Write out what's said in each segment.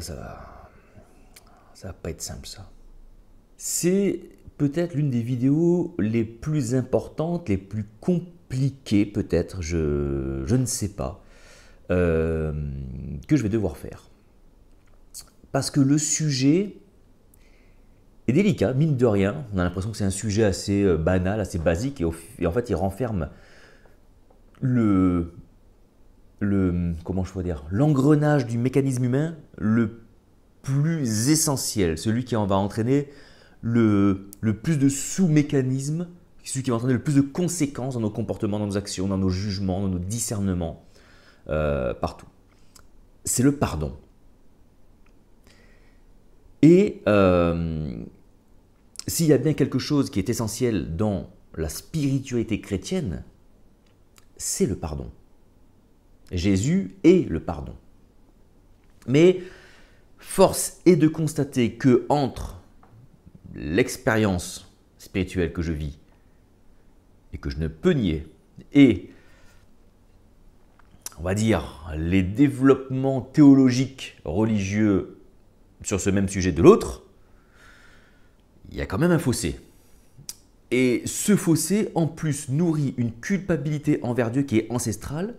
ça va pas être simple ça. C'est peut-être l'une des vidéos les plus importantes, les plus compliquées peut-être, je ne sais pas, que je vais devoir faire. Parce que le sujet est délicat, mine de rien. On a l'impression que c'est un sujet assez banal, assez basique, et en fait il renferme comment je pourrais dire, l'engrenage du mécanisme humain le plus essentiel, celui qui en va entraîner le plus de sous-mécanismes, celui qui va entraîner le plus de conséquences dans nos comportements, dans nos actions, dans nos jugements, dans nos discernements, partout. C'est le pardon. Et s'il y a bien quelque chose qui est essentiel dans la spiritualité chrétienne, c'est le pardon. Jésus est le pardon. Mais force est de constater que entre l'expérience spirituelle que je vis et que je ne peux nier et, on va dire, les développements théologiques, religieux sur ce même sujet de l'autre, il y a quand même un fossé. Et ce fossé, en plus, nourrit une culpabilité envers Dieu qui est ancestrale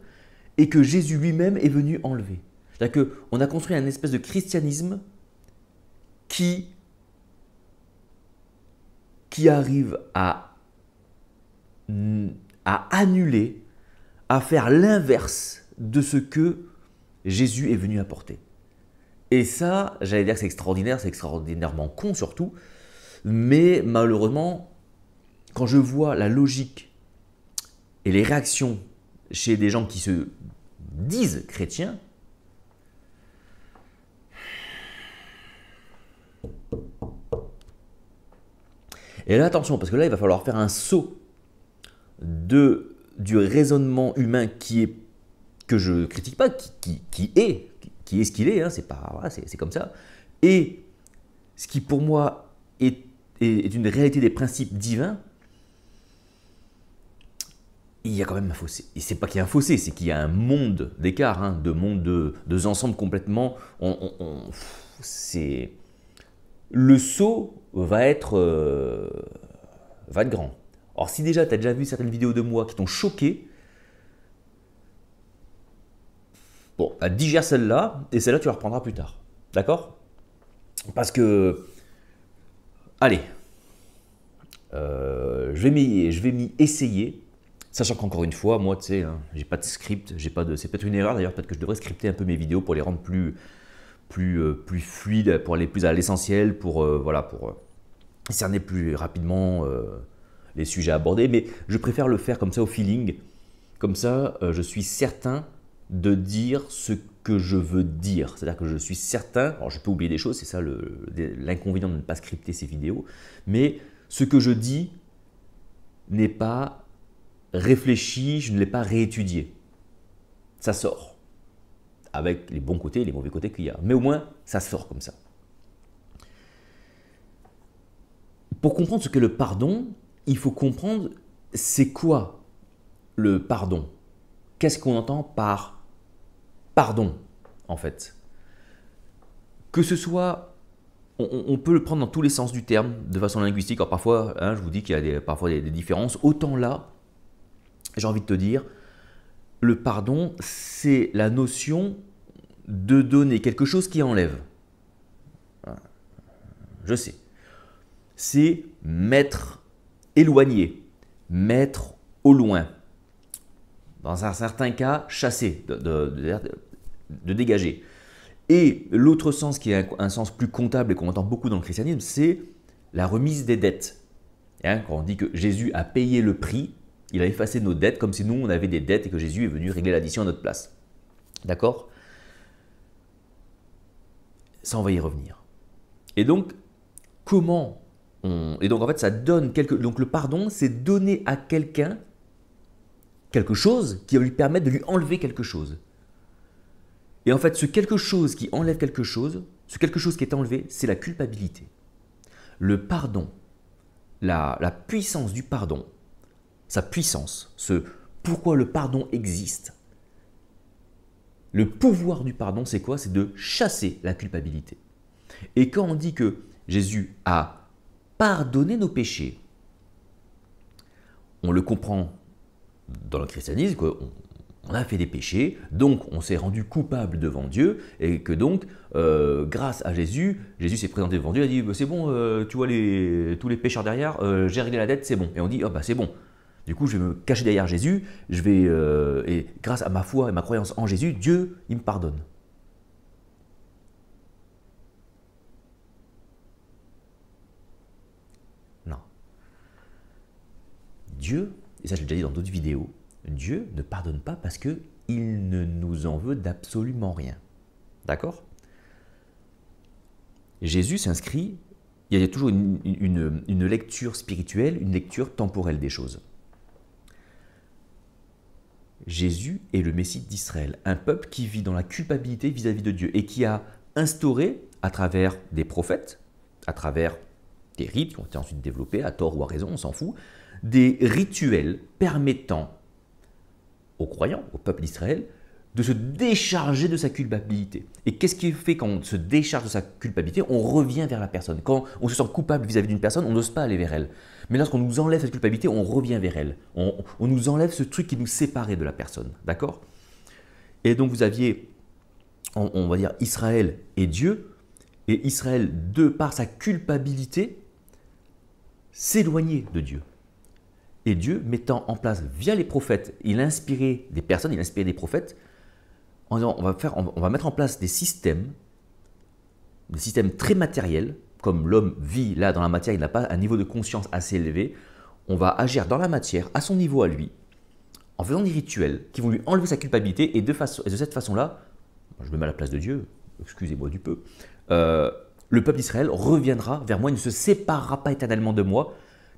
et que Jésus lui-même est venu enlever. C'est-à-dire qu'on a construit un espèce de christianisme qui arrive à annuler, à faire l'inverse de ce que Jésus est venu apporter. Et ça, j'allais dire que c'est extraordinairement con surtout, mais malheureusement, quand je vois la logique et les réactions chez des gens qui se disent chrétiens, et là attention, parce que là il va falloir faire un saut du raisonnement humain que je critique pas, qui est ce qu'il est, hein, c'est pas, voilà, c'est comme ça, et ce qui pour moi est une réalité des principes divins. Il y a quand même un fossé. Et c'est pas qu'il y a un fossé, c'est qu'il y a un monde d'écart, hein, deux ensembles complètement. Le saut va être grand. Alors si déjà tu as déjà vu certaines vidéos de moi qui t'ont choqué, bon, bah, digère celle-là, et celle-là tu la reprendras plus tard. D'accord? Parce que, allez, je vais m'y essayer. Sachant qu'encore une fois, moi, tu sais, hein, j'ai pas de script, c'est peut-être une erreur d'ailleurs, peut-être que je devrais scripter un peu mes vidéos pour les rendre plus fluides, pour aller plus à l'essentiel, pour cerner plus rapidement les sujets abordés. Mais je préfère le faire comme ça au feeling. Comme ça, je suis certain de dire ce que je veux dire. C'est-à-dire que je suis certain, alors je peux oublier des choses, c'est ça l'inconvénient de ne pas scripter ces vidéos, mais ce que je dis n'est pas réfléchi, je ne l'ai pas réétudié. Ça sort. Avec les bons côtés et les mauvais côtés qu'il y a. Mais au moins, ça sort comme ça. Pour comprendre ce qu'est le pardon, il faut comprendre c'est quoi le pardon. Qu'est-ce qu'on entend par pardon, en fait. Que ce soit, on peut le prendre dans tous les sens du terme, de façon linguistique. Alors parfois, hein, je vous dis qu'il y a parfois des différences. Autant là, j'ai envie de te dire, le pardon, c'est la notion de donner quelque chose qui enlève. Je sais. C'est mettre éloigné, mettre au loin. Dans un certain cas, chasser, de dégager. Et l'autre sens, qui est un sens plus comptable et qu'on entend beaucoup dans le christianisme, c'est la remise des dettes. Hein, quand on dit que Jésus a payé le prix, il a effacé nos dettes comme si nous, on avait des dettes et que Jésus est venu régler l'addition à notre place. D'accord? Ça, on va y revenir. Et donc, Et donc, en fait, ça donne Donc, le pardon, c'est donner à quelqu'un quelque chose qui va lui permettre de lui enlever quelque chose. Et en fait, ce quelque chose qui enlève quelque chose, ce quelque chose qui est enlevé, c'est la culpabilité. Le pardon, la puissance du pardon, sa puissance, pourquoi le pardon existe, Le pouvoir du pardon, c'est quoi? C'est de chasser la culpabilité. Et quand on dit que Jésus a pardonné nos péchés, on le comprend dans le christianisme, qu'on a fait des péchés, donc on s'est rendu coupable devant Dieu, et que donc, grâce à Jésus, Jésus s'est présenté devant Dieu, il a dit bah, c'est bon, tu vois tous les pécheurs derrière, j'ai réglé la dette, c'est bon. Et on dit oh, bah, c'est bon. Du coup, je vais me cacher derrière Jésus, et grâce à ma foi et ma croyance en Jésus, Dieu, il me pardonne. Non. Dieu, et ça je l'ai déjà dit dans d'autres vidéos, Dieu ne pardonne pas parce qu'il ne nous en veut d'absolument rien. D'accord? Jésus s'inscrit, il y a toujours une lecture spirituelle, une lecture temporelle des choses. Jésus est le Messie d'Israël, un peuple qui vit dans la culpabilité vis-à-vis de Dieu et qui a instauré, à travers des prophètes, à travers des rites qui ont été ensuite développés, à tort ou à raison, on s'en fout, des rituels permettant aux croyants, au peuple d'Israël, de se décharger de sa culpabilité. Et qu'est-ce qui fait quand on se décharge de sa culpabilité? On revient vers la personne. Quand on se sent coupable vis-à-vis d'une personne, on n'ose pas aller vers elle. Mais lorsqu'on nous enlève cette culpabilité, on revient vers elle. On nous enlève ce truc qui nous séparait de la personne. D'accord? Et donc vous aviez, on va dire, Israël et Dieu. Et Israël, de par sa culpabilité, s'éloignait de Dieu. Et Dieu, mettant en place via les prophètes, il a inspiré des personnes, il a inspiré des prophètes, en disant on va mettre en place des systèmes très matériels, comme l'homme vit là dans la matière, il n'a pas un niveau de conscience assez élevé, on va agir dans la matière, à son niveau à lui, en faisant des rituels qui vont lui enlever sa culpabilité, et de cette façon-là, je me mets à la place de Dieu, excusez-moi du peu, le peuple d'Israël reviendra vers moi, il ne se séparera pas éternellement de moi,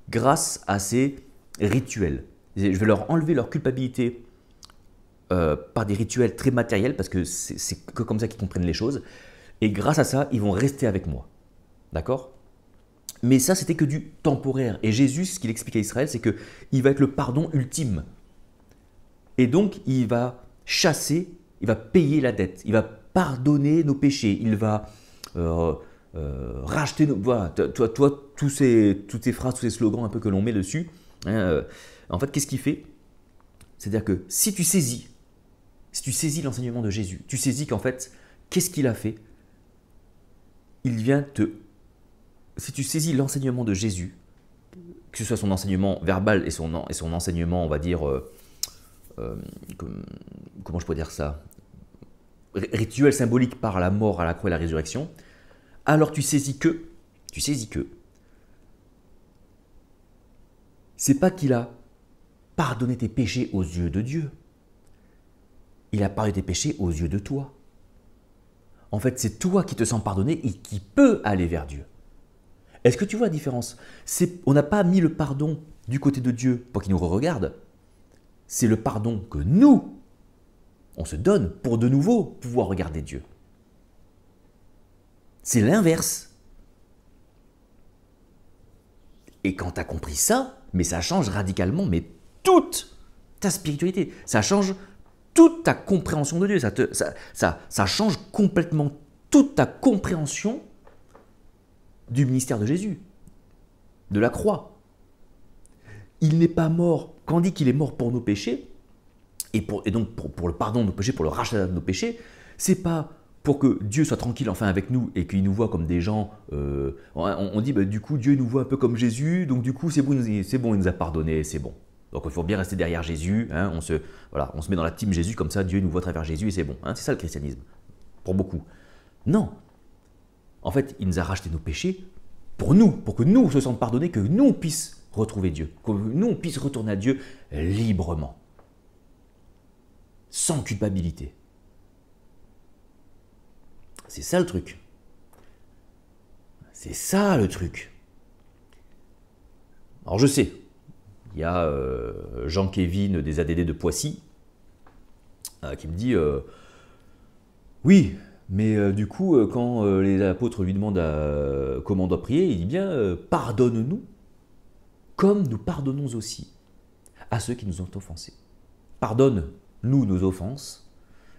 grâce à ces rituels. Je vais leur enlever leur culpabilité par des rituels très matériels, parce que c'est que comme ça qu'ils comprennent les choses, et grâce à ça, ils vont rester avec moi. D'accord? Mais ça, c'était que du temporaire. Et Jésus, ce qu'il explique à Israël, c'est qu'il va être le pardon ultime. Et donc, il va chasser, il va payer la dette, il va pardonner nos péchés, il va racheter nos... Voilà, toi, toutes ces phrases, tous ces slogans un peu que l'on met dessus, hein, en fait, qu'est-ce qu'il fait? C'est-à-dire que si tu saisis l'enseignement de Jésus, tu saisis qu'en fait, qu'est-ce qu'il a fait? Il vient te... Si tu saisis l'enseignement de Jésus, que ce soit son enseignement verbal et son enseignement, on va dire, comment je pourrais dire ça, rituel symbolique par la mort, à la croix et la résurrection, alors tu saisis que, c'est pas qu'il a pardonné tes péchés aux yeux de Dieu, il a pardonné tes péchés aux yeux de toi. En fait, c'est toi qui te sens pardonné et qui peut aller vers Dieu. Est-ce que tu vois la différence? On n'a pas mis le pardon du côté de Dieu pour qu'il nous regarde. C'est le pardon que nous, on se donne pour de nouveau pouvoir regarder Dieu. C'est l'inverse. Et quand tu as compris ça, mais ça change radicalement toute ta spiritualité. Ça change toute ta compréhension de Dieu. Ça change complètement toute ta compréhension du ministère de Jésus, de la croix. Il n'est pas mort, quand on dit qu'il est mort pour nos péchés, et donc pour le pardon de nos péchés, pour le rachat de nos péchés, c'est pas pour que Dieu soit tranquille enfin avec nous et qu'il nous voit comme des gens, on dit du coup Dieu nous voit un peu comme Jésus, donc du coup c'est bon, il nous a pardonné, c'est bon. Donc il faut bien rester derrière Jésus, hein, on se met dans la team Jésus, comme ça Dieu nous voit à travers Jésus et c'est bon. Hein, c'est ça le christianisme, pour beaucoup. Non. En fait, il nous a racheté nos péchés pour que nous se sentons pardonnés, que nous puissions retrouver Dieu, que nous puissions retourner à Dieu librement, sans culpabilité. C'est ça le truc. C'est ça le truc. Alors je sais, il y a Jean-Kévin des ADD de Poissy qui me dit oui, mais du coup, quand les apôtres lui demandent comment on doit prier, il dit bien pardonne-nous comme nous pardonnons aussi à ceux qui nous ont offensés. Pardonne-nous nos offenses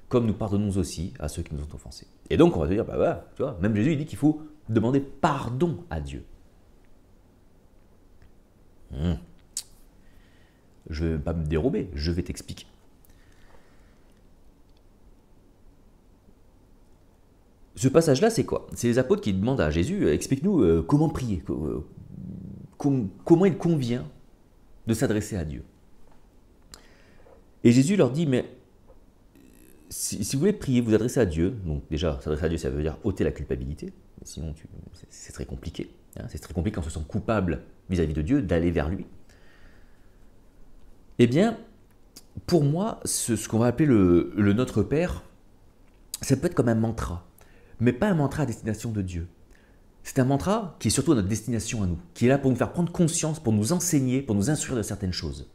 comme nous pardonnons aussi à ceux qui nous ont offensés. Et donc on va te dire, bah voilà, tu vois, même Jésus il dit qu'il faut demander pardon à Dieu. Je ne vais pas me dérober, je vais t'expliquer. Ce passage-là, c'est quoi? C'est les apôtres qui demandent à Jésus, explique-nous comment prier, comment il convient de s'adresser à Dieu. Et Jésus leur dit, mais si vous voulez prier, vous adresser à Dieu, donc déjà, s'adresser à Dieu, ça veut dire ôter la culpabilité, sinon c'est très compliqué. Hein, c'est très compliqué quand on se sent coupable vis-à-vis de Dieu, d'aller vers lui. Eh bien, pour moi, ce qu'on va appeler le Notre Père, ça peut être comme un mantra, mais pas un mantra à destination de Dieu. C'est un mantra qui est surtout à notre destination à nous, qui est là pour nous faire prendre conscience, pour nous enseigner, pour nous instruire de certaines choses.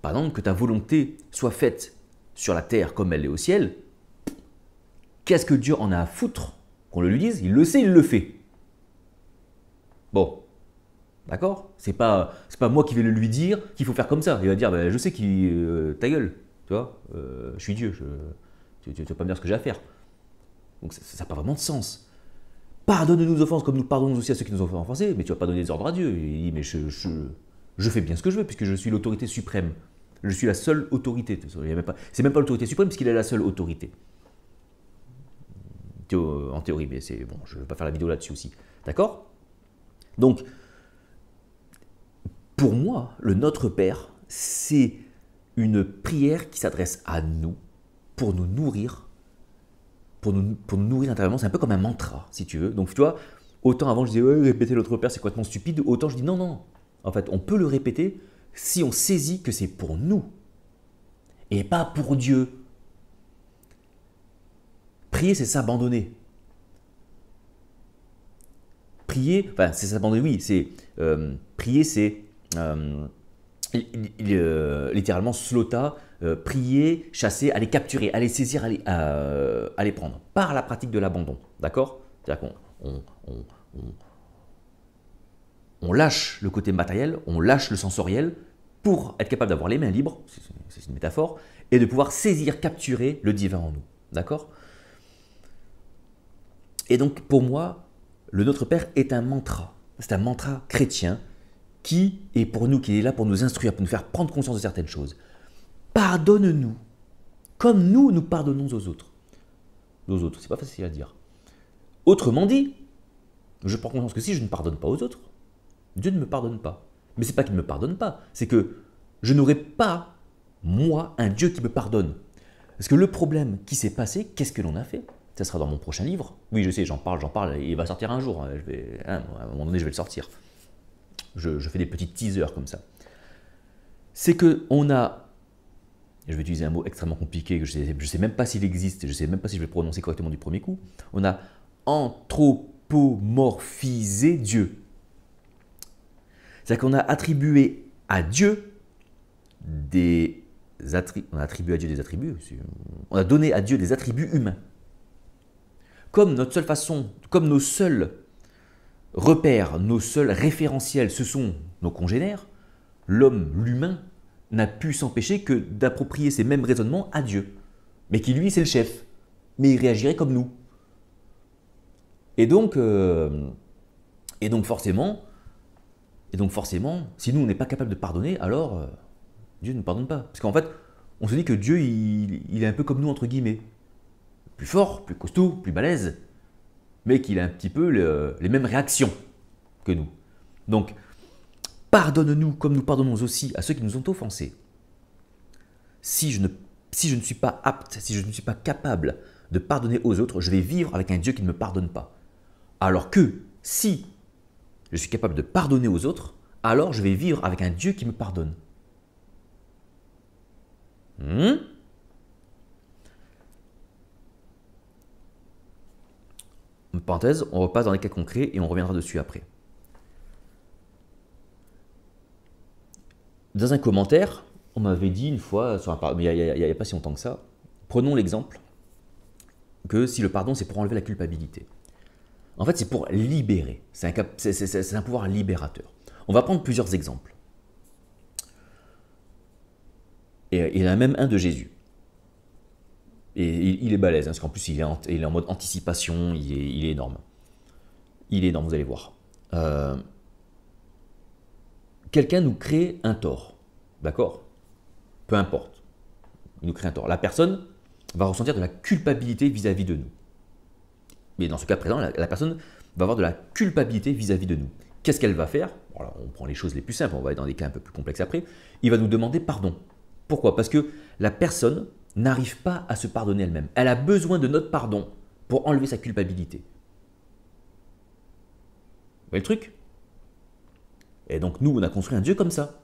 Par exemple, que ta volonté soit faite sur la terre comme elle est au ciel, qu'est-ce que Dieu en a à foutre qu'on le lui dise? Il le sait, il le fait. Bon, d'accord? C'est pas moi qui vais le lui dire qu'il faut faire comme ça. Il va dire, bah, je sais ta gueule, tu vois, je suis Dieu, tu ne vas pas me dire ce que j'ai à faire. Donc ça n'a pas vraiment de sens. Pardonne-nous nos offenses comme nous pardonnons aussi à ceux qui nous ont offensés, mais tu ne vas pas donner des ordres à Dieu. Il dit, mais je fais bien ce que je veux puisque je suis l'autorité suprême. Je suis la seule autorité. C'est même pas l'autorité suprême puisqu'il est la seule autorité. En théorie, mais c'est bon, je ne vais pas faire la vidéo là-dessus aussi. D'accord? Donc, pour moi, le Notre Père, c'est une prière qui s'adresse à nous pour nous nourrir, pour nous nourrir intérieurement. C'est un peu comme un mantra, si tu veux. Donc, tu vois, autant avant je disais, ouais, répéter Notre Père, c'est complètement stupide. Autant je dis, non, non. En fait, on peut le répéter si on saisit que c'est pour nous et pas pour Dieu. Prier, c'est s'abandonner. Prier, enfin, c'est s'abandonner, oui. Prier, c'est littéralement slota, prier, chasser, aller capturer, aller saisir, aller prendre, par la pratique de l'abandon. D'accord? C'est-à-dire on lâche le côté matériel, on lâche le sensoriel pour être capable d'avoir les mains libres, c'est une métaphore, et de pouvoir saisir, capturer le divin en nous. D'accord? Et donc, pour moi, le Notre Père est un mantra. C'est un mantra chrétien qui est pour nous, qui est là pour nous instruire, pour nous faire prendre conscience de certaines choses. Pardonne-nous, comme nous pardonnons aux autres. Aux autres, c'est pas facile à dire. Autrement dit, je prends conscience que si je ne pardonne pas aux autres, Dieu ne me pardonne pas. Mais c'est pas qu'il ne me pardonne pas, c'est que je n'aurai pas, moi, un Dieu qui me pardonne. Parce que le problème qui s'est passé, qu'est-ce que l'on a fait? Ça sera dans mon prochain livre. Oui, je sais, j'en parle, et il va sortir un jour. À un moment donné, je vais le sortir. Je fais des petits teasers comme ça. C'est qu'on a, je vais utiliser un mot extrêmement compliqué, que je ne sais même pas s'il existe, je ne sais même pas si je vais le prononcer correctement du premier coup. On a anthropomorphisé Dieu. C'est-à-dire qu'on a attribué à Dieu des attributs. On a attribué à Dieu des attributs. On a donné à Dieu des attributs humains. Comme notre seule façon, comme nos seuls repères, nos seuls référentiels, ce sont nos congénères, l'homme, l'humain, n'a pu s'empêcher que d'approprier ces mêmes raisonnements à Dieu. Mais qui, lui, c'est le chef. Mais il réagirait comme nous. Et donc forcément, si nous, on n'est pas capable de pardonner, alors Dieu ne nous pardonne pas. Parce qu'en fait, on se dit que Dieu, il est un peu comme nous, entre guillemets. Plus fort, plus costaud, plus balèze, mais qu'il a un petit peu les mêmes réactions que nous. Donc, pardonne-nous comme nous pardonnons aussi à ceux qui nous ont offensés. Si je ne suis pas apte, si je ne suis pas capable de pardonner aux autres, je vais vivre avec un Dieu qui ne me pardonne pas. Alors que si je suis capable de pardonner aux autres, alors je vais vivre avec un Dieu qui me pardonne. Parenthèse, on repasse dans les cas concrets et on reviendra dessus après. Dans un commentaire, on m'avait dit une fois, mais il n'y a pas si longtemps que ça, prenons l'exemple que si le pardon c'est pour enlever la culpabilité. En fait, c'est pour libérer. C'est un pouvoir libérateur. On va prendre plusieurs exemples. Et il y en a même un de Jésus. Et il est balèze, hein, parce qu'en plus, il est en mode anticipation, il est énorme. Il est énorme, vous allez voir. Quelqu'un nous crée un tort, d'accord? Peu importe, il nous crée un tort. La personne va ressentir de la culpabilité vis-à-vis de nous. Mais dans ce cas présent, la personne va avoir de la culpabilité vis-à-vis de nous. Qu'est-ce qu'elle va faire? Voilà, on prend les choses les plus simples, on va aller dans des cas un peu plus complexes après. Il va nous demander pardon. Pourquoi? Parce que la personne n'arrive pas à se pardonner elle-même. Elle a besoin de notre pardon pour enlever sa culpabilité. Vous voyez le truc? Et donc nous, on a construit un Dieu comme ça.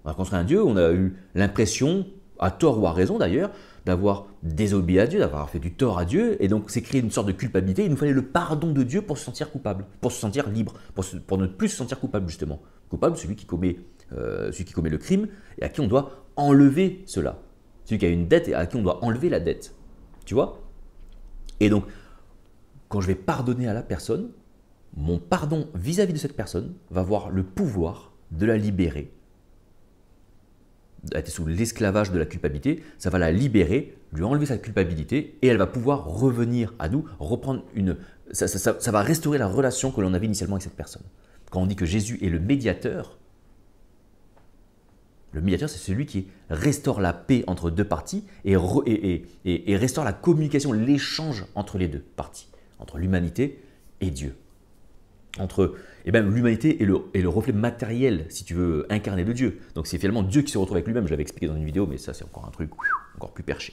On a construit un Dieu, on a eu l'impression, à tort ou à raison d'ailleurs, d'avoir désobéi à Dieu, d'avoir fait du tort à Dieu, et donc c'est créé une sorte de culpabilité. Il nous fallait le pardon de Dieu pour se sentir coupable, pour se sentir libre, pour ne plus se sentir coupable justement. Coupable, celui qui commet le crime et à qui on doit enlever cela. Celui qui a une dette et à qui on doit enlever la dette. Tu vois? Et donc, quand je vais pardonner à la personne, mon pardon vis-à-vis de cette personne va avoir le pouvoir de la libérer. Elle était sous l'esclavage de la culpabilité, ça va la libérer, lui enlever sa culpabilité et elle va pouvoir revenir à nous, reprendre une... Ça va restaurer la relation que l'on avait initialement avec cette personne. Quand on dit que Jésus est le médiateur, c'est celui qui restaure la paix entre deux parties et restaure la communication, l'échange entre les deux parties, entre l'humanité et Dieu. Et même l'humanité est le reflet matériel, si tu veux, incarné de Dieu. Donc c'est finalement Dieu qui se retrouve avec lui-même, je l'avais expliqué dans une vidéo, mais ça c'est encore un truc encore plus perché.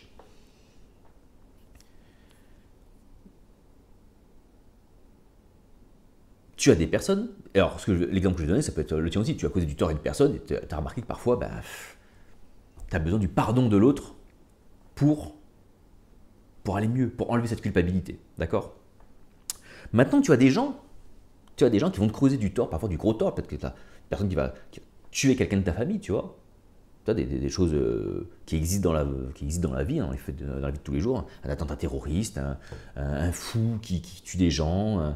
Tu as des personnes, alors l'exemple que je vais donner, ça peut être le tien aussi, tu as causé du tort à une personne et tu as remarqué que parfois, tu as besoin du pardon de l'autre pour aller mieux, pour enlever cette culpabilité, d'accord? Maintenant, tu as des gens qui vont te causer du tort, parfois du gros tort. Peut-être que tu as une personne qui va tuer quelqu'un de ta famille, tu vois. Tu as des choses qui existent dans la vie, hein, dans la vie de tous les jours. Un attentat terroriste, un fou qui tue des gens,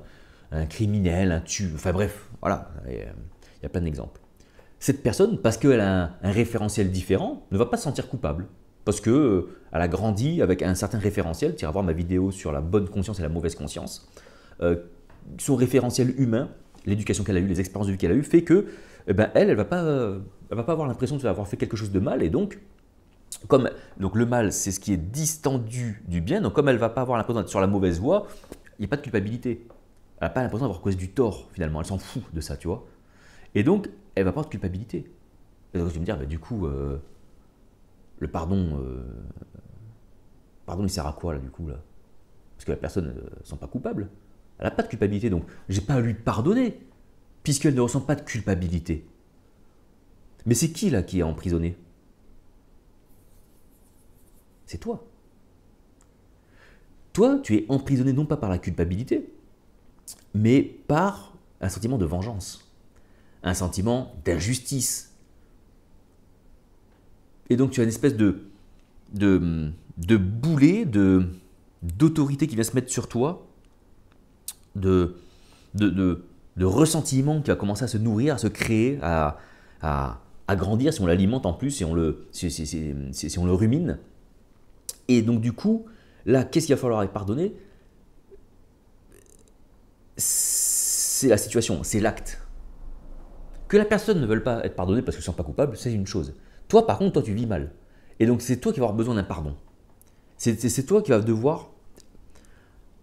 un criminel, enfin bref, voilà, il y a plein d'exemples. Cette personne, parce qu'elle a un référentiel différent, ne va pas se sentir coupable. Parce qu'elle a grandi avec un certain référentiel. Tu iras voir ma vidéo sur la bonne conscience et la mauvaise conscience. Son référentiel humain, l'éducation qu'elle a eue, les expériences de vie qu'elle a eues, fait que elle va pas avoir l'impression d'avoir fait quelque chose de mal. Et donc le mal, c'est ce qui est distendu du bien. Donc comme elle ne va pas avoir l'impression d'être sur la mauvaise voie, il n'y a pas de culpabilité. Elle n'a pas l'impression d'avoir causé du tort, finalement. Elle s'en fout de ça, tu vois. Et donc, elle ne va pas avoir de culpabilité. Et donc, tu vas me dire, du coup, le pardon, il sert à quoi, là, du coup, là? Parce que la personne ne se sent pas coupable. Elle n'a pas de culpabilité, donc je n'ai pas à lui pardonner, puisqu'elle ne ressent pas de culpabilité. Mais c'est qui, là, qui est emprisonné? C'est toi. Toi, tu es emprisonné non pas par la culpabilité, mais par un sentiment de vengeance, un sentiment d'injustice. Et donc tu as une espèce de boulet d'autorité qui vient se mettre sur toi, de ressentiment qui va commencer à se nourrir, à se créer, à grandir si on l'alimente en plus, si on le rumine. Et donc du coup, là, qu'est-ce qu'il va falloir pardonner? C'est la situation, c'est l'acte. Que la personne ne veuille pas être pardonnée parce qu'elle ne se sent pas coupable, c'est une chose. Toi, par contre, tu vis mal. Et donc, c'est toi qui vas avoir besoin d'un pardon. C'est toi qui vas devoir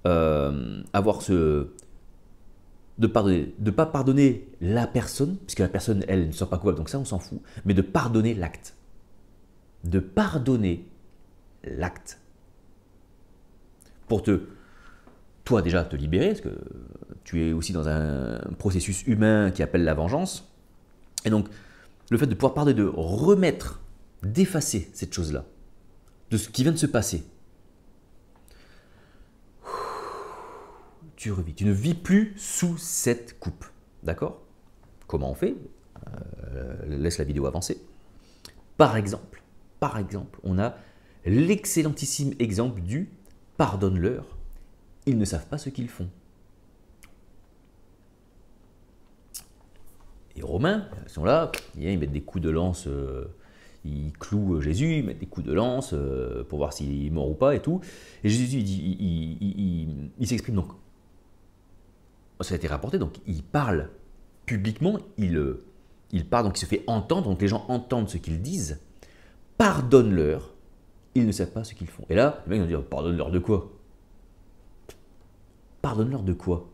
avoir de pardonner. De ne pas pardonner la personne, puisque la personne, elle, ne se sent pas coupable, donc ça, on s'en fout. Mais de pardonner l'acte. De pardonner l'acte. Pour toi déjà te libérer, parce que tu es aussi dans un processus humain qui appelle la vengeance. Et donc, le fait de pouvoir pardonner, de remettre, d'effacer cette chose-là, de ce qui vient de se passer. Tu revis. Tu ne vis plus sous cette coupe. D'accord? Comment on fait? Laisse la vidéo avancer. Par exemple, on a l'excellentissime exemple du « pardonne-leur, ils ne savent pas ce qu'ils font ». Les Romains, ils sont là, ils mettent des coups de lance, ils clouent Jésus, ils mettent des coups de lance pour voir s'il est mort ou pas et tout. Et Jésus, il s'exprime donc. Ça a été rapporté, donc il parle publiquement, il parle, donc il se fait entendre, donc les gens entendent ce qu'ils disent. Pardonne-leur, ils ne savent pas ce qu'ils font. Et là, les mecs vont dire, pardonne-leur de quoi? Pardonne-leur de quoi?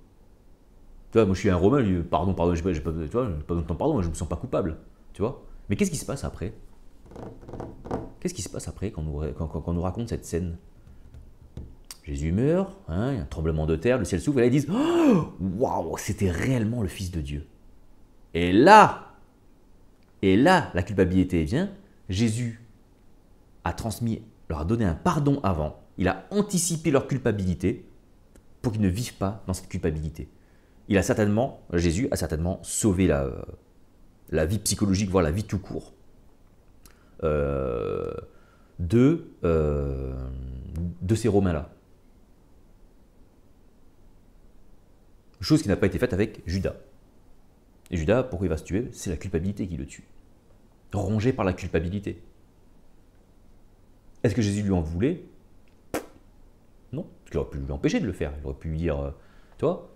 Tu vois, moi je suis un Romain, je dis, pardon, j'ai pas, tu vois, j'ai pas besoin de ton pardon, moi je me sens pas coupable. Tu vois? Mais qu'est-ce qui se passe après? Qu'est-ce qui se passe après quand on nous raconte cette scène? Jésus meurt, hein, il y a un tremblement de terre, le ciel s'ouvre, et là ils disent, oh, waouh, c'était réellement le Fils de Dieu. Et là, la culpabilité vient. Jésus a transmis, leur a donné un pardon avant. Il a anticipé leur culpabilité pour qu'ils ne vivent pas dans cette culpabilité. Jésus a certainement sauvé la vie psychologique, voire la vie tout court, de ces Romains-là. Chose qui n'a pas été faite avec Judas. Et Judas, pourquoi il va se tuer? C'est la culpabilité qui le tue. Rongé par la culpabilité. Est-ce que Jésus lui en voulait? Non, parce qu'il aurait pu lui empêcher de le faire. Il aurait pu lui dire, tu vois,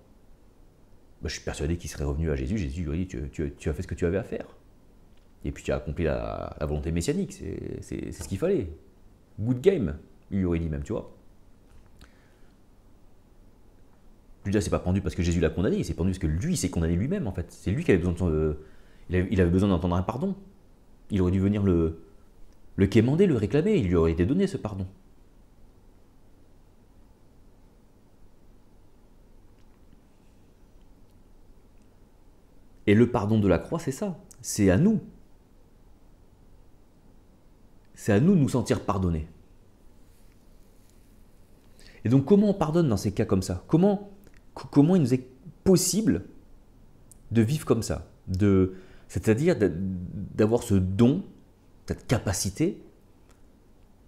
je suis persuadé qu'il serait revenu à Jésus. Jésus lui aurait dit, tu as fait ce que tu avais à faire. Et puis tu as accompli la volonté messianique. C'est ce qu'il fallait. Good game, il lui aurait dit même, tu vois. Judas s'est pas pendu parce que Jésus l'a condamné, il s'est pendu parce que lui, il s'est condamné lui-même, en fait. C'est lui qui avait besoin il avait besoin d'entendre un pardon. Il aurait dû venir le quémander, le réclamer, il lui aurait été donné ce pardon. Et le pardon de la croix, c'est ça. C'est à nous. C'est à nous de nous sentir pardonnés. Et donc, comment on pardonne dans ces cas comme ça? Comment il nous est possible de vivre comme ça? C'est-à-dire d'avoir ce don, cette capacité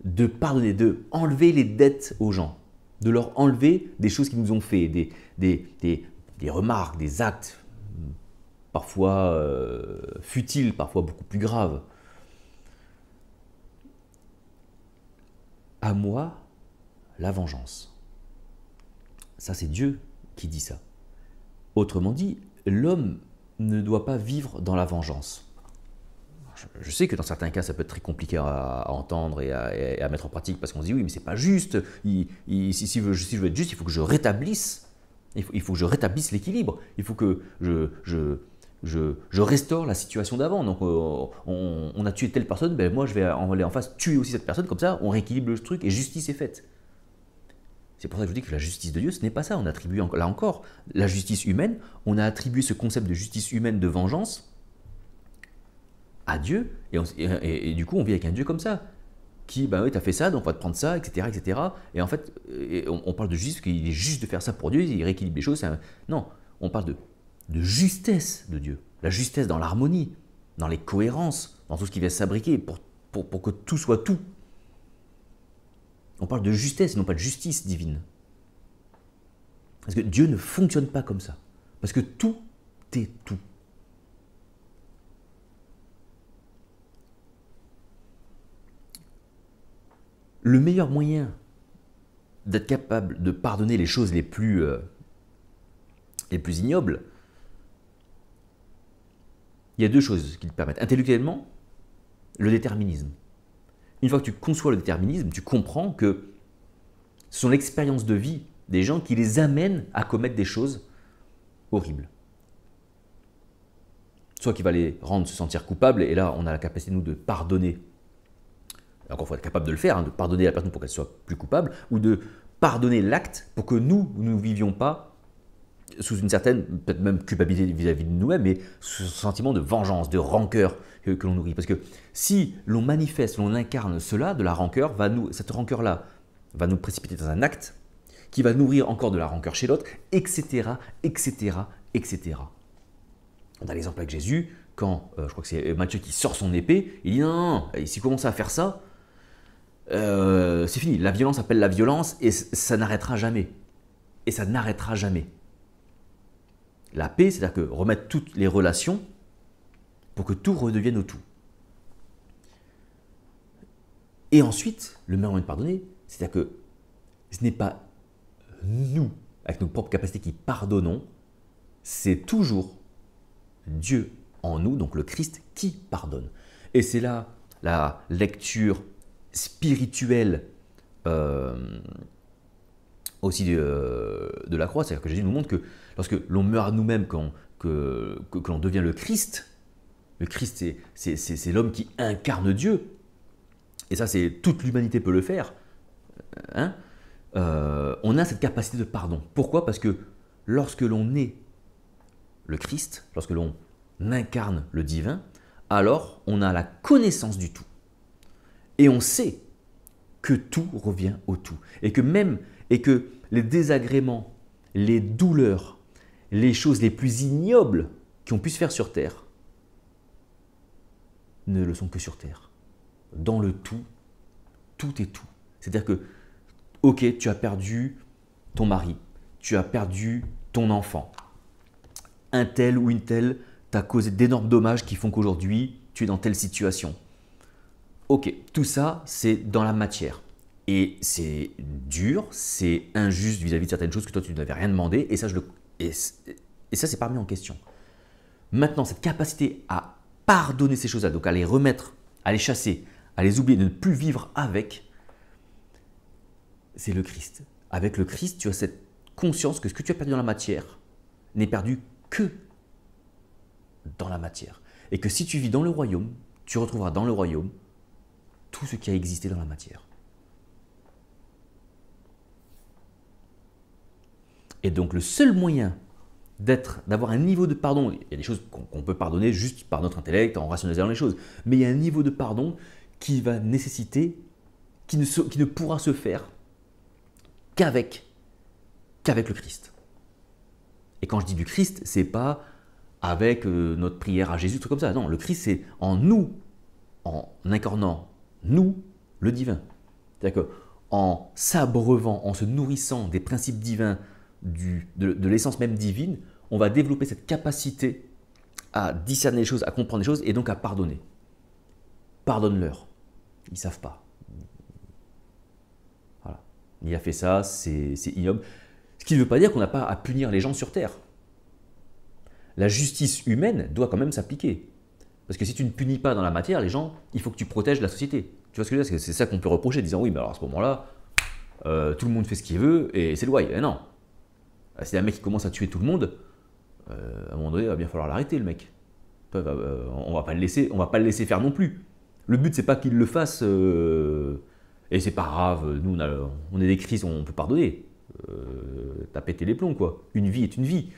de pardonner, de enlever les dettes aux gens, de leur enlever des choses qu'ils nous ont fait, des remarques, des actes, parfois futiles, parfois beaucoup plus graves. À moi, la vengeance. Ça, c'est Dieu qui dit ça. Autrement dit, l'homme ne doit pas vivre dans la vengeance. Je sais que dans certains cas, ça peut être très compliqué à entendre et à mettre en pratique, parce qu'on se dit, oui, mais c'est pas juste. Si je veux être juste, il faut que je rétablisse. Il faut que je rétablisse l'équilibre. Il faut que je restaure la situation d'avant. Donc, on a tué telle personne, ben moi, je vais aller en face tuer aussi cette personne. Comme ça, on rééquilibre le truc et justice est faite. C'est pour ça que je vous dis que la justice de Dieu, ce n'est pas ça. On attribue, là encore, la justice humaine. On a attribué ce concept de justice humaine, de vengeance, à Dieu. Et du coup, on vit avec un Dieu comme ça. Qui, ben oui, t'as fait ça, donc on va te prendre ça, etc. etc. Et en fait, on parle de justice, qu'il est juste de faire ça pour Dieu, il rééquilibre les choses. Non, on parle de justesse de Dieu. La justesse dans l'harmonie, dans les cohérences, dans tout ce qui vient s'abriquer pour que tout soit tout. On parle de justesse et non pas de justice divine. Parce que Dieu ne fonctionne pas comme ça. Parce que tout est tout. Le meilleur moyen d'être capable de pardonner les choses les plus ignobles, il y a deux choses qui le permettent. Intellectuellement, le déterminisme. Une fois que tu conçois le déterminisme, tu comprends que ce sont l'expérience de vie des gens qui les amènent à commettre des choses horribles. Soit qui va les rendre se sentir coupables, et là on a la capacité nous de pardonner. Encore il faut être capable de le faire, de pardonner la personne pour qu'elle soit plus coupable, ou de pardonner l'acte pour que nous ne vivions pas sous une certaine, peut-être même culpabilité vis-à-vis de nous-mêmes, mais sous ce sentiment de vengeance, de rancœur que l'on nourrit. Parce que si l'on manifeste, l'on incarne cela, de la rancœur, cette rancœur-là va nous précipiter dans un acte qui va nourrir encore de la rancœur chez l'autre, etc., etc., etc. On a l'exemple avec Jésus, quand, je crois que c'est Matthieu qui sort son épée, il dit non, s'il commence à faire ça, c'est fini, la violence appelle la violence et ça n'arrêtera jamais. Et ça n'arrêtera jamais. La paix, c'est-à-dire que remettre toutes les relations pour que tout redevienne au tout. Et ensuite, le meilleur moyen de pardonner, c'est-à-dire que ce n'est pas nous, avec nos propres capacités, qui pardonnons, c'est toujours Dieu en nous, donc le Christ, qui pardonne. Et c'est là la lecture spirituelle aussi de la croix, c'est-à-dire que Jésus nous montre que lorsque l'on meurt à nous-mêmes, que l'on devient le Christ c'est l'homme qui incarne Dieu, et ça c'est toute l'humanité peut le faire, hein, on a cette capacité de pardon. Pourquoi? Parce que lorsque l'on est le Christ, lorsque l'on incarne le divin, alors on a la connaissance du tout. Et on sait que tout revient au tout. Et que les désagréments, les douleurs, les choses les plus ignobles qu'on puisse faire sur terre ne le sont que sur terre. Dans le tout, tout est tout. C'est-à-dire que, ok, tu as perdu ton mari, tu as perdu ton enfant. Un tel ou une telle t'a causé d'énormes dommages qui font qu'aujourd'hui, tu es dans telle situation. Ok, tout ça, c'est dans la matière. Et c'est dur, c'est injuste vis-à-vis de certaines choses que toi, tu n'avais rien demandé. Et ça, c'est pas mis en question. Maintenant, cette capacité à pardonner ces choses-là, donc à les remettre, à les chasser, à les oublier, de ne plus vivre avec, c'est le Christ. Avec le Christ, tu as cette conscience que ce que tu as perdu dans la matière n'est perdu que dans la matière. Et que si tu vis dans le royaume, tu retrouveras dans le royaume tout ce qui a existé dans la matière. Et donc le seul moyen d'avoir un niveau de pardon, il y a des choses qu'on peut pardonner juste par notre intellect, en rationalisant les choses, mais il y a un niveau de pardon qui va nécessiter, qui ne pourra se faire qu'avec le Christ. Et quand je dis du Christ, c'est pas avec notre prière à Jésus, tout comme ça. Non, le Christ, c'est en nous, en incarnant nous, le divin. C'est-à-dire qu'en s'abreuvant, en se nourrissant des principes divins, de l'essence même divine, on va développer cette capacité à discerner les choses, à comprendre les choses et donc à pardonner. Pardonne-leur. Ils ne savent pas. Voilà. Il a fait ça, c'est ignoble. Ce qui ne veut pas dire qu'on n'a pas à punir les gens sur terre. La justice humaine doit quand même s'appliquer. Parce que si tu ne punis pas dans la matière, les gens, il faut que tu protèges la société. Tu vois ce que je veux dire? C'est ça qu'on peut reprocher, disant oui, mais alors à ce moment-là, tout le monde fait ce qu'il veut et c'est le why. Non. C'est un mec qui commence à tuer tout le monde, à un moment donné, il va bien falloir l'arrêter, le mec. On va pas le laisser faire non plus. Le but, c'est pas qu'il le fasse, et c'est pas grave, nous, on est des Christ, on peut pardonner. T'as pété les plombs, quoi. Une vie est une vie.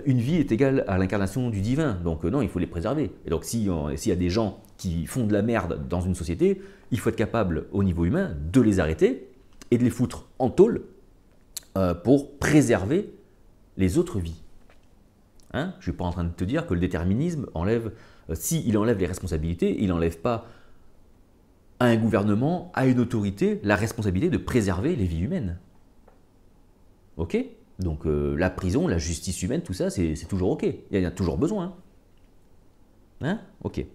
Une vie est égale à l'incarnation du divin, donc non, il faut les préserver. Et donc s'il y a des gens qui font de la merde dans une société, il faut être capable, au niveau humain, de les arrêter et de les foutre en tôle pour préserver les autres vies. Hein? Je ne suis pas en train de te dire que le déterminisme enlève, s'il enlève les responsabilités, il n'enlève pas à un gouvernement, à une autorité, la responsabilité de préserver les vies humaines. Ok? Donc la prison, la justice humaine, tout ça, c'est toujours ok. Il y en a toujours besoin. Hein? Ok.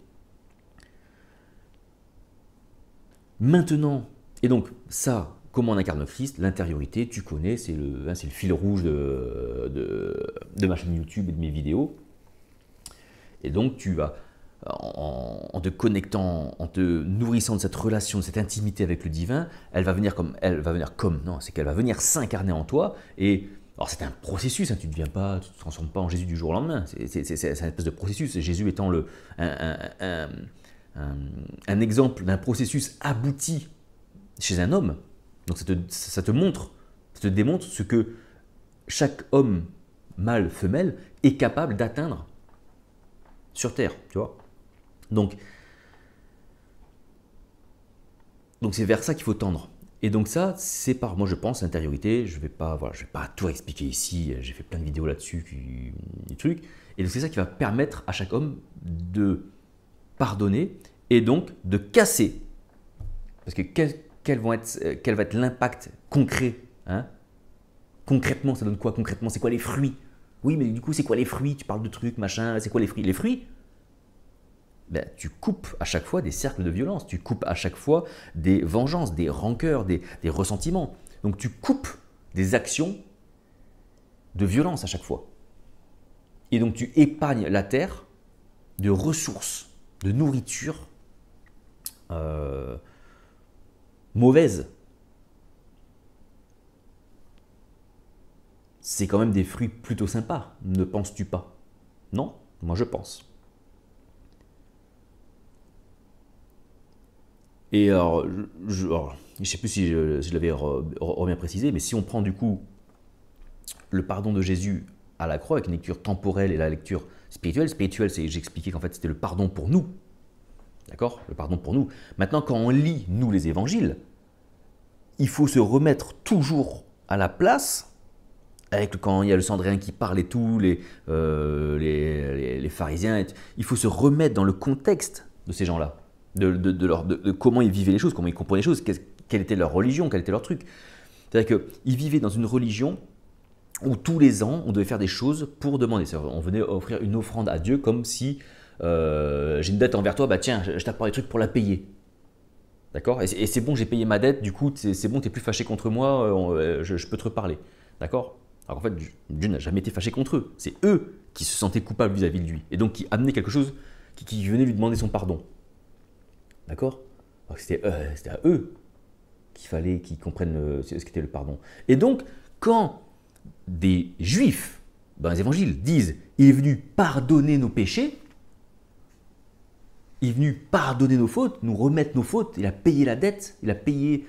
Maintenant, et donc ça, comment on incarne le Christ? L'intériorité, tu connais, c'est le fil rouge de ma chaîne YouTube et de mes vidéos. Et donc tu vas, en te connectant, en te nourrissant de cette relation, de cette intimité avec le divin, elle va venir qu'elle va venir s'incarner en toi. Et alors c'est un processus, hein, tu ne te transformes pas en Jésus du jour au lendemain. C'est un espèce de processus. Jésus étant un exemple d'un processus abouti chez un homme. Donc ça te démontre ce que chaque homme, mâle, femelle, est capable d'atteindre sur Terre, tu vois. Donc c'est vers ça qu'il faut tendre. Et donc ça, c'est par, moi je pense, l'intériorité. Je vais pas tout expliquer ici. J'ai fait plein de vidéos là-dessus, des trucs. Et donc c'est ça qui va permettre à chaque homme de pardonner et donc de casser. Parce que quel va être l'impact concret, hein? Concrètement, ça donne quoi concrètement? C'est quoi les fruits? Oui, mais du coup, c'est quoi les fruits? Tu parles de trucs, machin, c'est quoi les fruits? Les fruits, ben, tu coupes à chaque fois des cercles de violence, tu coupes à chaque fois des vengeances, des rancœurs, des ressentiments. Donc tu coupes des actions de violence à chaque fois. Et donc tu épargnes la terre de ressources, de nourriture mauvaises. C'est quand même des fruits plutôt sympas, ne penses-tu pas? Non? Moi je pense. Et alors, je ne sais plus si je l'avais bien précisé, mais si on prend du coup le pardon de Jésus à la croix avec une lecture temporelle et la lecture spirituelle, c'est j'expliquais qu'en fait c'était le pardon pour nous. D'accord? Le pardon pour nous. Maintenant, quand on lit, nous, les évangiles, il faut se remettre toujours à la place, avec quand il y a le Sandrien qui parle et tout, les pharisiens, il faut se remettre dans le contexte de ces gens-là, de comment ils vivaient les choses, comment ils comprenaient les choses, quelle était leur religion, quel était leur truc. C'est-à-dire qu'ils vivaient dans une religion où tous les ans, on devait faire des choses pour demander. On venait offrir une offrande à Dieu comme si j'ai une dette envers toi, bah tiens, je t'apporte des trucs pour la payer. D'accord? Et c'est bon, j'ai payé ma dette, du coup, c'est bon, tu n'es plus fâché contre moi, je peux te reparler. D'accord? Alors qu'en fait, Dieu n'a jamais été fâché contre eux. C'est eux qui se sentaient coupables vis-à-vis de lui. Et donc qui amenaient quelque chose, qui venait lui demander son pardon. D'accord? Alors c'était à eux qu'il fallait qu'ils comprennent ce qu'était le pardon. Et donc, quand des juifs, dans les évangiles, disent « Il est venu pardonner nos péchés », il est venu pardonner nos fautes, nous remettre nos fautes, il a payé la dette, il a payé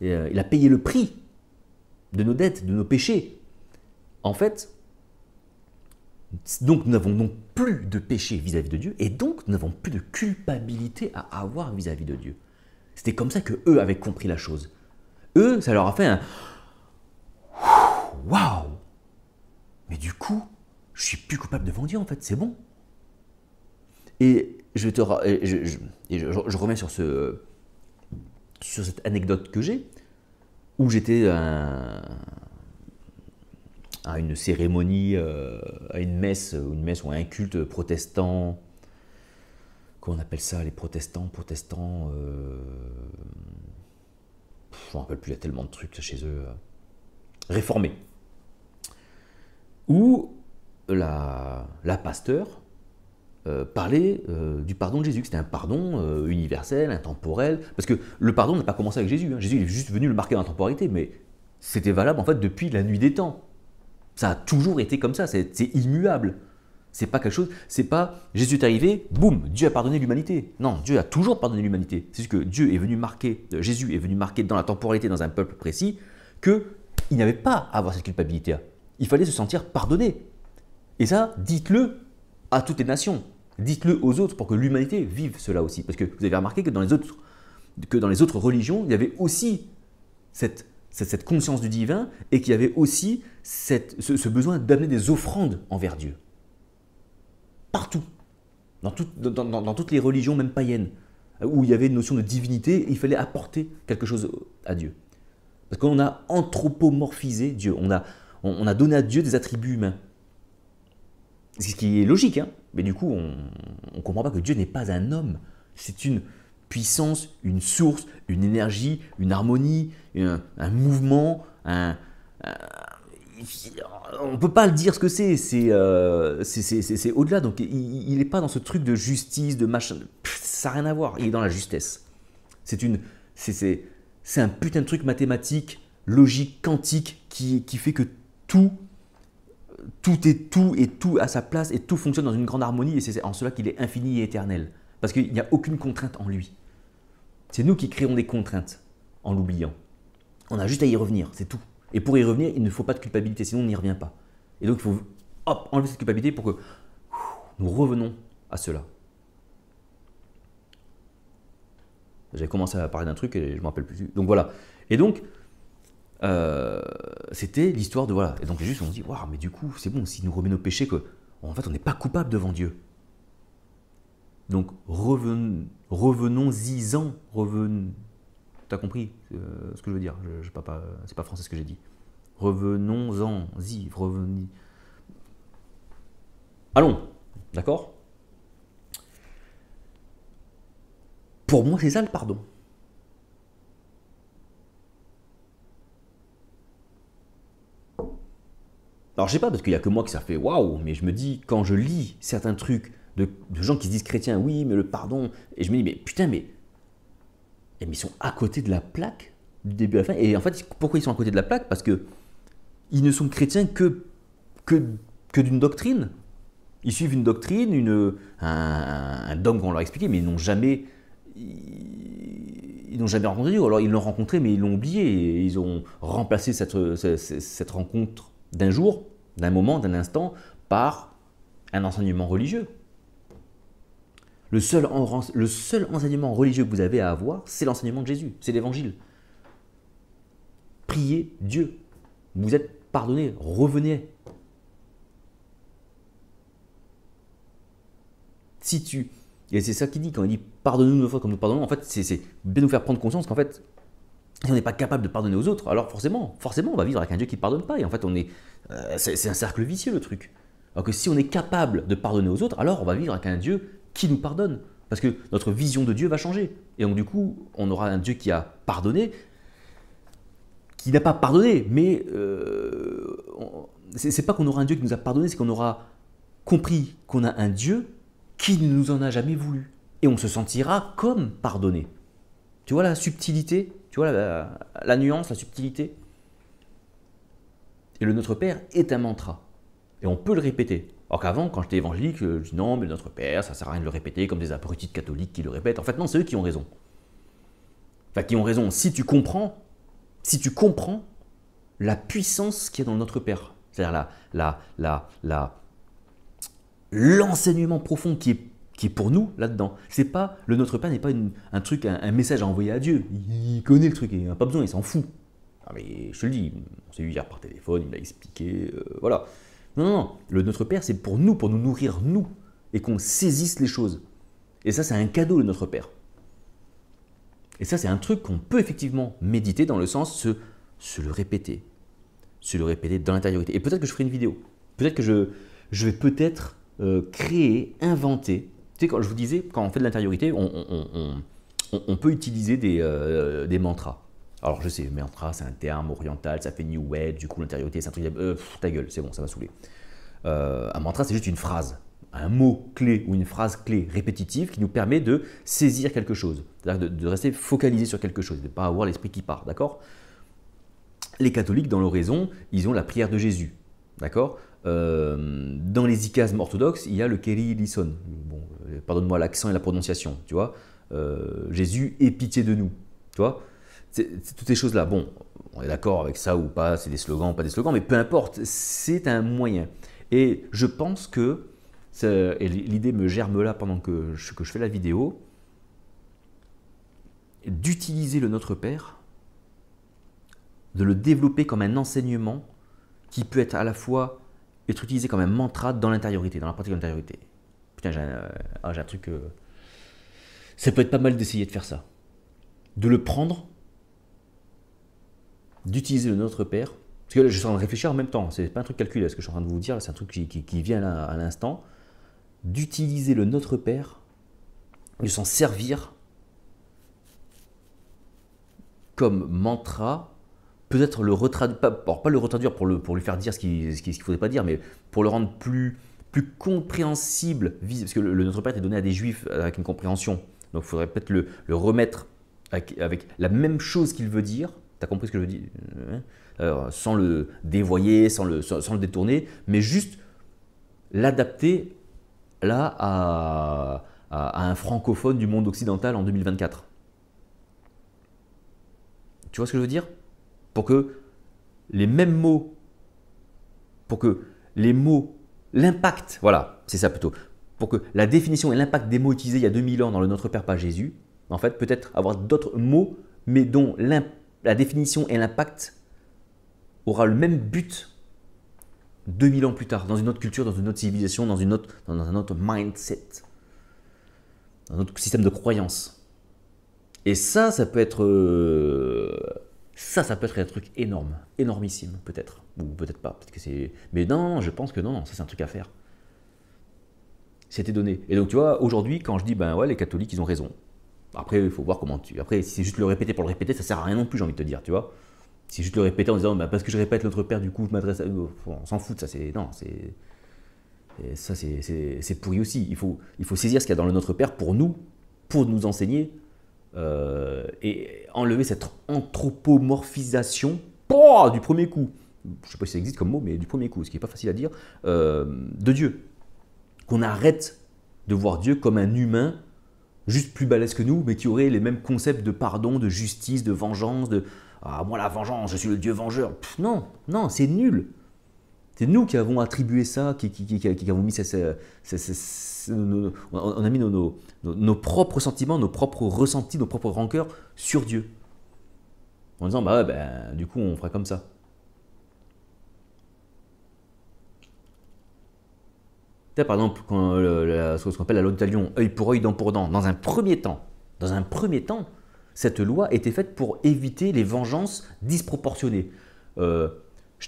le prix de nos dettes, de nos péchés. En fait, donc nous n'avons donc plus de péché vis-à-vis de Dieu, et donc nous n'avons plus de culpabilité à avoir vis-à-vis de Dieu. C'était comme ça que eux avaient compris la chose. Eux, ça leur a fait un « Waouh ! Mais du coup, je suis plus coupable devant Dieu en fait, c'est bon. » Et je remets sur cette anecdote que j'ai, où j'étais à une cérémonie, à une messe ou à un culte protestant. Comment on appelle ça, les protestants, je ne me rappelle plus, il y a tellement de trucs chez eux. Réformés. Où la pasteur parlait du pardon de Jésus, que c'était un pardon universel, intemporel, parce que le pardon n'a pas commencé avec Jésus. Jésus il est juste venu le marquer dans la temporalité, mais c'était valable en fait depuis la nuit des temps. Ça a toujours été comme ça, c'est immuable. C'est pas quelque chose, c'est pas Jésus est arrivé, boum, Dieu a pardonné l'humanité. Non, Dieu a toujours pardonné l'humanité. C'est juste que Dieu est venu marquer, Jésus est venu marquer dans la temporalité, dans un peuple précis, qu'il n'avait pas à avoir cette culpabilité. Il fallait se sentir pardonné. Et ça, dites-le à toutes les nations. Dites-le aux autres pour que l'humanité vive cela aussi. Parce que vous avez remarqué que dans les autres religions, il y avait aussi cette conscience du divin et qu'il y avait aussi ce besoin d'amener des offrandes envers Dieu. Partout. Dans toutes les religions, même païennes, où il y avait une notion de divinité, il fallait apporter quelque chose à Dieu. Parce qu'on a anthropomorphisé Dieu. On a donné à Dieu des attributs humains. Ce qui est logique, hein. Mais du coup, on ne comprend pas que Dieu n'est pas un homme. C'est une puissance, une source, une énergie, une harmonie, un mouvement, on ne peut pas le dire ce que c'est au-delà. Donc il n'est pas dans ce truc de justice, de machin, ça n'a rien à voir, il est dans la justesse. C'est un putain de truc mathématique, logique, quantique, qui fait que tout est tout et tout à sa place et tout fonctionne dans une grande harmonie et c'est en cela qu'il est infini et éternel. Parce qu'il n'y a aucune contrainte en lui. C'est nous qui créons des contraintes en l'oubliant. On a juste à y revenir, c'est tout. Et pour y revenir, il ne faut pas de culpabilité, sinon on n'y revient pas. Et donc il faut enlever cette culpabilité pour que nous revenons à cela. J'avais commencé à parler d'un truc et je ne me rappelle plus. Donc voilà. Et donc, c'était l'histoire de voilà. Et donc les Juifs ont dit waouh, mais du coup, c'est bon, s'il nous remet nos péchés, en fait, on n'est pas coupable devant Dieu. Donc revenons-y-en, T'as compris ce que je veux dire? C'est pas français ce que j'ai dit. Revenons-en-y, revenez. Allons, d'accord? Pour moi, c'est ça le pardon. Alors je sais pas, parce qu'il n'y a que moi que ça fait waouh, mais je me dis, quand je lis certains trucs de gens qui se disent chrétiens, oui, mais le pardon, et je me dis, mais putain, mais ils sont à côté de la plaque du début à la fin. Et en fait, pourquoi ils sont à côté de la plaque? Parce que ils ne sont chrétiens que, que d'une doctrine. Ils suivent une doctrine, un dogme qu'on leur a expliqué, mais ils n'ont jamais rencontré Dieu. Alors ils l'ont rencontré, mais ils l'ont oublié. Et ils ont remplacé cette rencontre d'un jour, d'un moment, d'un instant, par un enseignement religieux. Le seul enseignement religieux que vous avez à avoir, c'est l'enseignement de Jésus, c'est l'évangile. Priez Dieu. Vous êtes pardonnés, revenez. Et c'est ça qu'il dit quand il dit pardonne-nous nos fautes comme nous pardonnons. En fait, c'est bien nous faire prendre conscience qu'en fait, si on n'est pas capable de pardonner aux autres, alors forcément, on va vivre avec un Dieu qui ne pardonne pas. Et en fait, c'est un cercle vicieux le truc. Alors que si on est capable de pardonner aux autres, alors on va vivre avec un Dieu qui nous pardonne. Parce que notre vision de Dieu va changer. Et donc du coup, on aura un Dieu qui a pardonné, qui n'a pas pardonné, mais c'est pas qu'on aura un Dieu qui nous a pardonné, c'est qu'on aura compris qu'on a un Dieu qui ne nous en a jamais voulu. Et on se sentira comme pardonné. Tu vois la subtilité? Tu vois la nuance, la subtilité? Et le Notre Père est un mantra. Et on peut le répéter. Alors qu'avant, quand j'étais évangélique, je dis non, mais Notre Père, ça sert à rien de le répéter, comme des abrutis catholiques qui le répètent. En fait, non, c'est eux qui ont raison. Enfin, qui ont raison. Si tu comprends la puissance qu'il y a dans le Notre Père, c'est-à-dire l'enseignement profond qui est pour nous là-dedans. C'est pas, le Notre Père n'est pas un truc, un message à envoyer à Dieu. Il connaît le truc, il n'a pas besoin, il s'en fout. Ah mais je te le dis, on s'est vu hier par téléphone, il m'a expliqué, voilà. Non, le Notre Père, c'est pour nous nourrir, nous, et qu'on saisisse les choses. Et ça, c'est un cadeau, le Notre Père. Et ça, c'est un truc qu'on peut effectivement méditer dans le sens se le répéter dans l'intériorité. Et peut-être que je ferai une vidéo. Peut-être que je vais peut-être créer, inventer. Tu sais, quand je vous disais, quand on fait de l'intériorité, on peut utiliser des mantras. Alors je sais, mantra, c'est un terme oriental, ça fait New Age, du coup l'intériorité, c'est un truc, ta gueule, c'est bon, ça va saouler. Un mantra, c'est juste une phrase, un mot clé ou une phrase clé répétitive qui nous permet de saisir quelque chose, c'est-à-dire de rester focalisé sur quelque chose, de ne pas avoir l'esprit qui part, d'accord? Les catholiques, dans l'oraison, ils ont la prière de Jésus, d'accord? Dans les icasmes orthodoxes, il y a le Kyrie eleison. Bon, pardonne-moi l'accent et la prononciation, tu vois? Jésus, aie pitié de nous, tu vois? C'est toutes ces choses-là. Bon, on est d'accord avec ça ou pas, c'est des slogans ou pas des slogans, mais peu importe, c'est un moyen. Et je pense que, et l'idée me germe là pendant que je fais la vidéo, d'utiliser le Notre Père, de le développer comme un enseignement qui peut être à la fois être utilisé comme un mantra dans l'intériorité, dans la pratique de l'intériorité. Putain, j'ai un truc... ça peut être pas mal d'essayer de faire ça. De le prendre, d'utiliser le Notre Père, parce que là, je suis en train de réfléchir en même temps, c'est pas un truc calculé, ce que je suis en train de vous dire, c'est un truc qui vient là, à l'instant, d'utiliser le Notre Père, de s'en servir comme mantra, peut-être le retraduire, pas le retraduire pour lui faire dire ce qu'il ne faudrait pas dire, mais pour le rendre plus compréhensible, parce que le Notre Père est donné à des Juifs avec une compréhension, donc il faudrait peut-être le remettre avec la même chose qu'il veut dire. Tu as compris ce que je veux dire? Sans le dévoyer, sans le détourner, mais juste l'adapter là à un francophone du monde occidental en 2024. Tu vois ce que je veux dire? Pour que les mêmes mots, l'impact, voilà, c'est ça plutôt, pour que la définition et l'impact des mots utilisés il y a 2000 ans dans le Notre Père pas Jésus, en fait, peut-être avoir d'autres mots, mais dont la définition et l'impact aura le même but 2000 ans plus tard, dans une autre culture, dans une autre civilisation, dans un autre mindset, dans un autre système de croyance. Et ça peut être un truc énorme, énormissime peut-être, ou peut-être pas, peut-être que c'est. Mais non, je pense que non, ça c'est un truc à faire. C'était donné. Et donc tu vois, aujourd'hui, quand je dis ben ouais, les catholiques ils ont raison. Après, il faut voir comment tu... Après, si c'est juste le répéter pour le répéter, ça sert à rien non plus, j'ai envie de te dire, tu vois. Si c'est juste le répéter en disant, bah, parce que je répète notre Père, du coup, je m'adresse à eux, on s'en fout de ça, c'est... Non, c'est... Et ça, c'est pourri aussi. Il faut saisir ce qu'il y a dans le Notre Père pour nous enseigner, et enlever cette anthropomorphisation du premier coup. Je ne sais pas si ça existe comme mot, mais du premier coup, ce qui n'est pas facile à dire, de Dieu. Qu'on arrête de voir Dieu comme un humain juste plus balèze que nous, mais qui aurait les mêmes concepts de pardon, de justice, de vengeance, de ah, moi la vengeance, je suis le Dieu vengeur. Pff, non, non, c'est nul. C'est nous qui avons attribué ça, qui avons mis on a mis nos propres sentiments, nos propres ressentis, nos propres rancœurs sur Dieu. En disant, bah ouais, ben, du coup, on fera comme ça. Tu sais, par exemple, quand, ce qu'on appelle la loi de talion, œil pour œil, dent pour dent, dans un premier temps, cette loi était faite pour éviter les vengeances disproportionnées. Je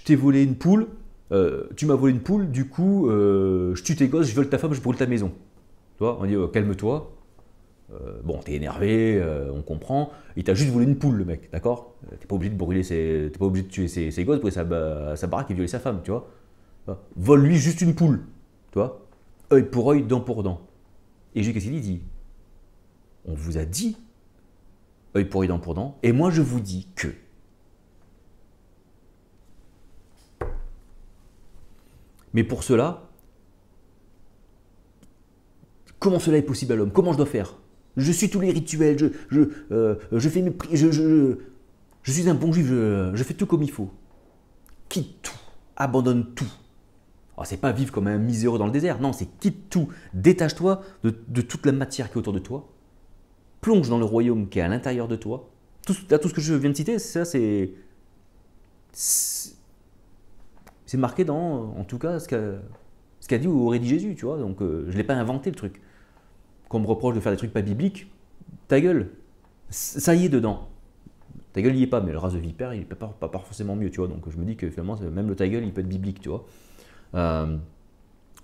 t'ai volé une poule, tu m'as volé une poule, du coup, je tue tes gosses, je vole ta femme, je brûle ta maison. Tu vois, on dit calme-toi. Bon, t'es énervé, on comprend. Il t'a juste volé une poule, le mec, d'accord. T'es pas obligé de brûler t'es pas obligé de tuer ses gosses, brûler sa baraque et violer sa femme, tu vois. Vole-lui juste une poule, tu vois. Œil pour œil, dent pour dent. Et Jésus, qu'est-ce qu'il dit? On vous a dit œil pour œil, dent pour dent, et moi je vous dis que. Mais pour cela, comment cela est possible à l'homme? Comment je dois faire? Je suis tous les rituels, je fais mes prières, je suis un bon juif, je fais tout comme il faut. Quitte tout, abandonne tout. Alors, c'est pas vivre comme un miséreux dans le désert, non, c'est quitte tout, détache-toi de toute la matière qui est autour de toi, plonge dans le royaume qui est à l'intérieur de toi. Tout ce que je viens de citer, ça c'est marqué dans, en tout cas, ce qu'a dit ou aurait dit Jésus, tu vois, donc je l'ai pas inventé le truc. Qu'on me reproche de faire des trucs pas bibliques, ta gueule, ça y est dedans. Ta gueule n'y est pas, mais le race de vipère, il n'est pas forcément mieux, tu vois. Donc je me dis que finalement, même le ta gueule, il peut être biblique, tu vois.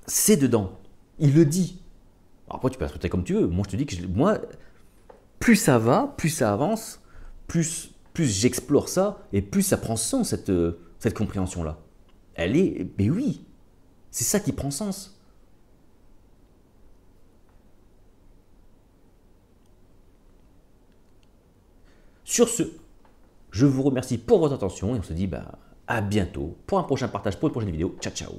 C'est dedans. Il le dit. Alors après, tu peux interpréter comme tu veux. Moi, je te dis que moi, plus ça va, plus ça avance, plus j'explore ça, et plus ça prend sens, cette compréhension-là. Elle est... Mais oui, c'est ça qui prend sens. Sur ce, je vous remercie pour votre attention et on se dit à bientôt pour un prochain partage, pour une prochaine vidéo. Ciao, ciao.